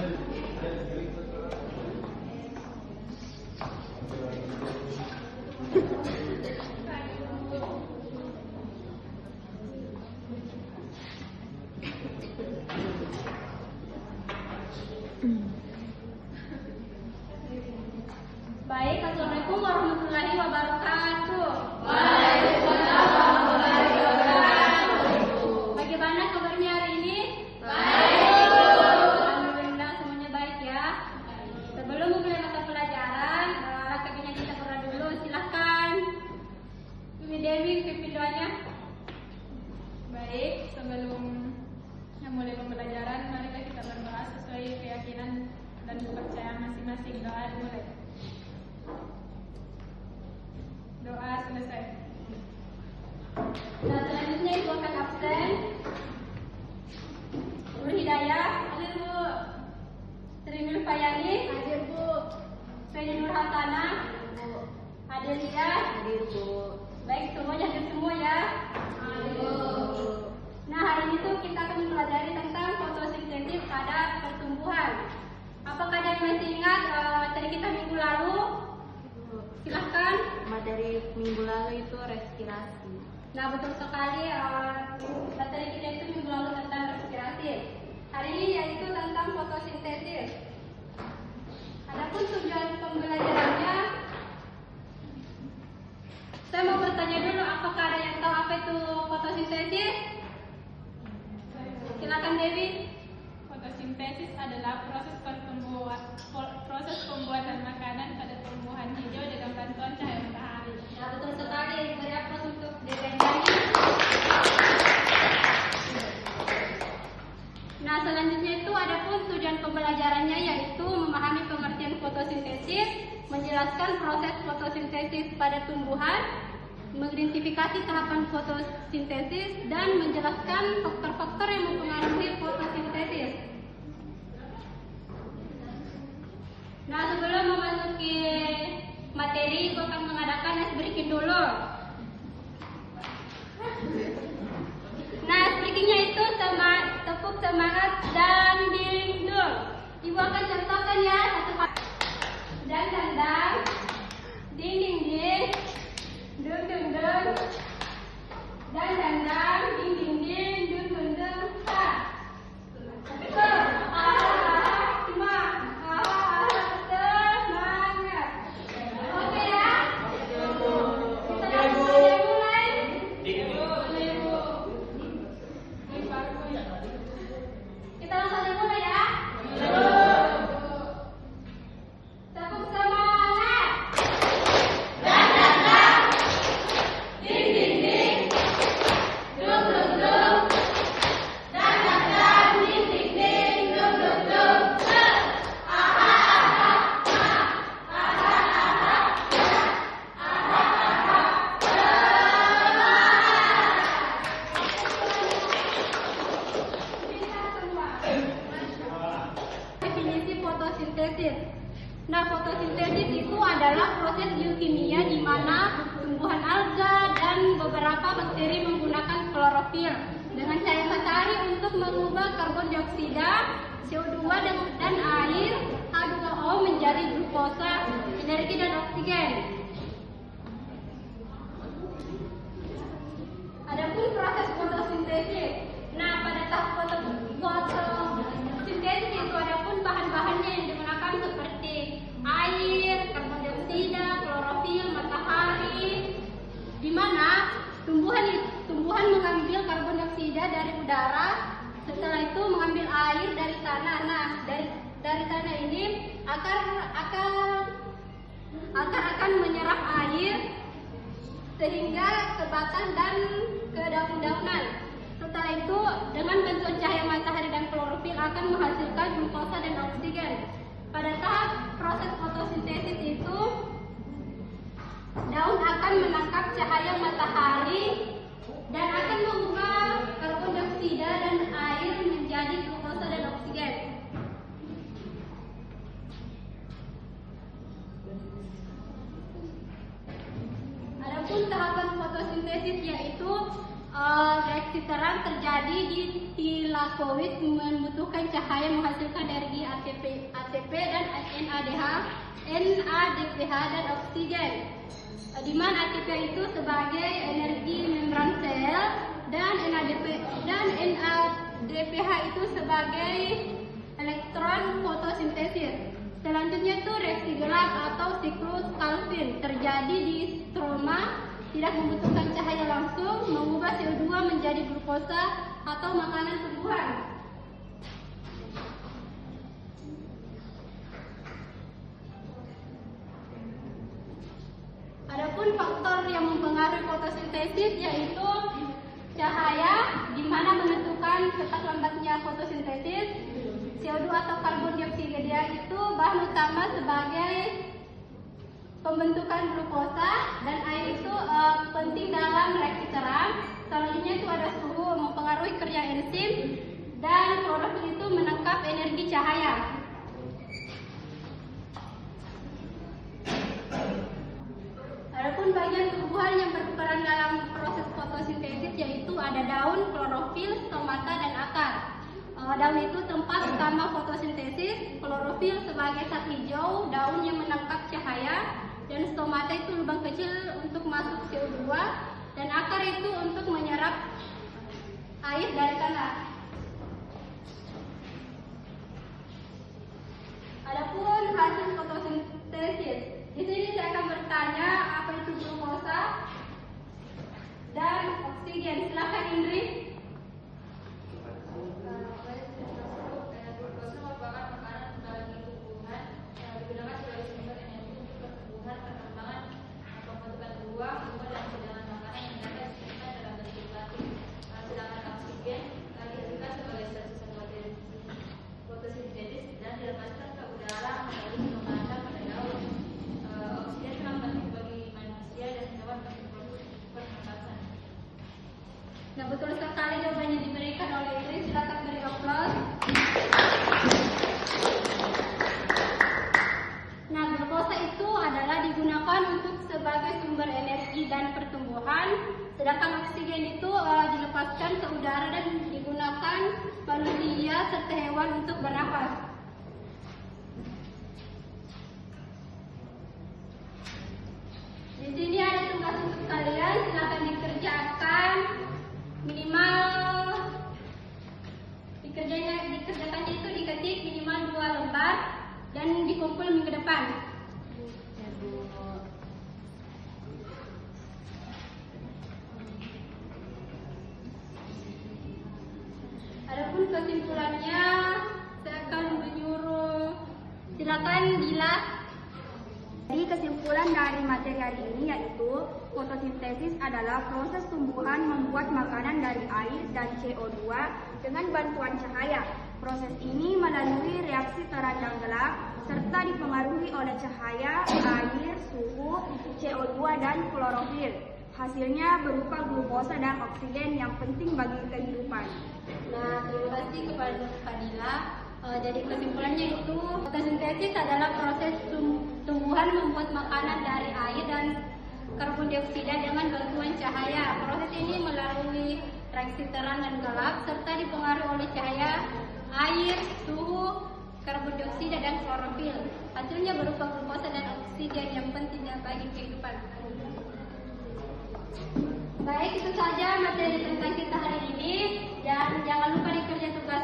Baik, Assalamualaikum warahmatullahi wabarakatuh. Waalaikumsalam warahmatullahi wabarakatuh. Bagaimana kabarnya hari ini? Baik. Alhamdulillah semuanya baik ya. Sebelum memulai mata pelajaran, langkahnya kita berdoa dulu. Silahkan Ibu Dewi pimpin doanya. Baik, sebelum mulai pembelajaran, marilah kita berdoa sesuai keyakinan dan kepercayaan masing-masing. Doa dimulai. Doa selesai. Nah, selanjutnya Ibu akan absen. Nur Hidayah, hadir Bu. Sri Nurfayani, hadir Bu. Feni Nur Hasanah, hadir Bu. Adelia, hadir Bu. Baik, semuanya hadir semua ya. Hadir Bu. Nah, hari ini tuh kita akan mempelajari tentang fotosintesis pada pertumbuhan. Apakah ada yang masih ingat materi kita minggu lalu? Silahkan. Materi minggu lalu itu respirasi. Nah, betul sekali, materi kita itu minggu lalu tentang respirasi. Hari ini yaitu tentang fotosintesis. Adapun tujuan pembelajarannya, saya mau bertanya dulu, apakah ada yang tahu apa itu fotosintesis? Silakan Dewi. Fotosintesis adalah proses pembuatan makanan pada tumbuhan hijau dengan bantuan cahaya matahari. Nah, betul sekali. Beri aplaus untuk Dewi Anjani. Nah, selanjutnya itu adapun tujuan pembelajarannya yaitu memahami pengertian fotosintesis, menjelaskan proses fotosintesis pada tumbuhan, mengidentifikasi tahapan fotosintesis, dan menjelaskan faktor-faktor yang mempengaruhi fotosintesis. Nah, sebelum memasuki materi, Ibu akan mengadakan ice breaking dulu. Nah, breakingnya itu tepuk semangat dan dinding. Ibu akan contohkan ya satu kali. Dan ding ding ding, dung dung dung, dan ding ding ding, dung dung dung, ha. Semangat. Oke ya. Kita langsung mulai. Kita langsung mulai ya. Tepuk semangat. Ding ding ding, dung dung dung, dan ding ding ding, dung dung dung. Definisi fotosintesis. Nah, fotosintesis itu adalah proses biokimia di mana tumbuhan alga dan beberapa bakteri menggunakan klorofil dengan cahaya matahari untuk mengubah karbon dioksida, CO2 dan air H2O menjadi glukosa, energi dan oksigen. Adapun proses fotosintesis. Nah, pada tahap fotosintesis itu adapun bahan-bahannya yang digunakan seperti air, karbon dioksida, klorofil, matahari, di mana tumbuhan mengambil karbon dioksida dari udara, setelah itu mengambil air dari tanah. Nah, dari tanah ini akar akan menyerap air sehingga ke batang dan ke daun-daunan. Setelah itu dengan bantuan cahaya matahari dan klorofil akan menghasilkan glukosa dan oksigen. Pada tahap proses fotosintesis itu daun akan menangkap cahaya matahari dan akan mengubah karbon dioksida dan air menjadi glukosa dan oksigen. Adapun tahapan fotosintesis yaitu reaksi terang terjadi di tilakoid membutuhkan cahaya menghasilkan energi ATP dan NADPH dan oksigen. Di mana ATP itu sebagai energi membran sel dan NADPH itu sebagai elektron fotosintesis. Selanjutnya itu reaksi gelap atau siklus Calvin terjadi di stroma, tidak membutuhkan cahaya langsung, mengubah CO2 menjadi glukosa atau makanan tumbuhan. Adapun faktor yang mempengaruhi fotosintesis yaitu cahaya, di mana menentukan cepat lambatnya fotosintesis. CO2 atau karbon dioksida itu bahan utama sebagai pembentukan glukosa, dan air itu penting dalam reaksi terang. Selanjutnya itu ada suhu mempengaruhi kerja enzim, dan klorofil itu menangkap energi cahaya. Adapun bagian tumbuhan yang berperan dalam proses fotosintesis yaitu ada daun, klorofil, stomata, dan akar. Daun itu tempat utama fotosintesis, klorofil sebagai zat hijau, daun yang menangkap cahaya, dan stomata itu lubang kecil untuk masuk CO2, dan akar itu untuk menyerap air dari tanah. Adapun hasil fotosintesis, di sini saya akan bertanya apa itu glukosa dan oksigen. Silakan Indri. Glukosa merupakan makanan bagi tumbuhan yang digunakan sebagai sumber energi untuk pertumbuhan, perkembangan, pembentukan buah, dan cadangan makanan yang dapat disimpan dalam bentuk plastik. Sedangkan oksigen dihasilkan sebagai zat sisa fotosintesis dan dilepaskan ke udara melalui stomata pada daun. Oksigen sangat penting bagi manusia dan hewan untuk pernapasan. Nah, betul sekali jawabannya diberikan oleh Indri. Silakan beri aplaus. Nah, glukosa itu adalah digunakan untuk sebagai sumber energi dan pertumbuhan, sedangkan oksigen itu dilepaskan ke udara dan digunakan manusia serta hewan untuk bernapas. Di sini ada tugas untuk kalian, silakan dikerjakan dikerjakannya itu diketik minimal 2 lembar dan dikumpul minggu depan. Ya, Bu. Adapun kesimpulannya, saya akan menyuruh silakan Dila. Jadi kesimpulan dari materi hari ini yaitu fotosintesis adalah proses tumbuhan membuat makanan dari air dan CO2 dengan bantuan cahaya. Proses ini melalui reaksi terang dan gelap serta dipengaruhi oleh cahaya, air, suhu, CO2 dan klorofil. Hasilnya berupa glukosa dan oksigen yang penting bagi kehidupan. Nah, terima kasih kepada Fadila. Jadi kesimpulannya itu fotosintesis adalah proses tumbuhan membuat makanan dari air dan karbon dioksida dengan bantuan cahaya. Proses ini melalui reaksi terang dan gelap serta dipengaruhi oleh cahaya, air, suhu, karbon dioksida dan klorofil. Hasilnya berupa glukosa dan oksigen yang penting bagi kehidupan. Baik, itu saja materi tentang kita hari ini, dan jangan lupa dikerjakan tugas